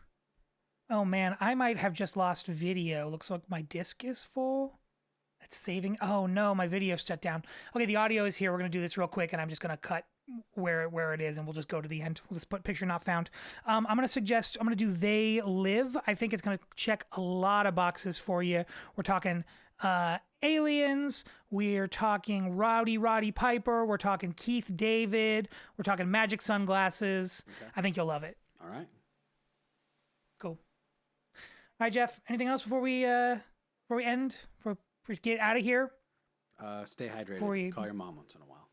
[SPEAKER 1] man, I might have just lost video. Looks like my disk is full. It's saving. Oh no, my video's shut down. Okay, the audio is here. We're gonna do this real quick, and I'm just gonna cut where it is, and we'll just go to the end. We'll just put picture not found. I'm gonna do They Live. I think it's gonna check a lot of boxes for you. We're talking aliens, we're talking Roddy Piper, we're talking Keith David, we're talking magic sunglasses.
[SPEAKER 2] Okay.
[SPEAKER 1] I think you'll love it.
[SPEAKER 2] All right.
[SPEAKER 1] Cool. All right, Jeff, anything else before we end, before we get out of here?
[SPEAKER 2] Stay hydrated. Call your mom once in a while.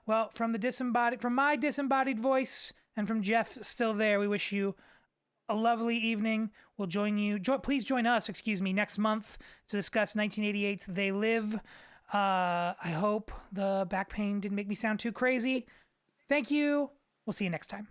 [SPEAKER 1] Well, from my disembodied voice, and from Jeff still there, we wish you a lovely evening. We'll join you. Please join us, next month to discuss 1988's They Live. I hope the back pain didn't make me sound too crazy. Thank you. We'll see you next time.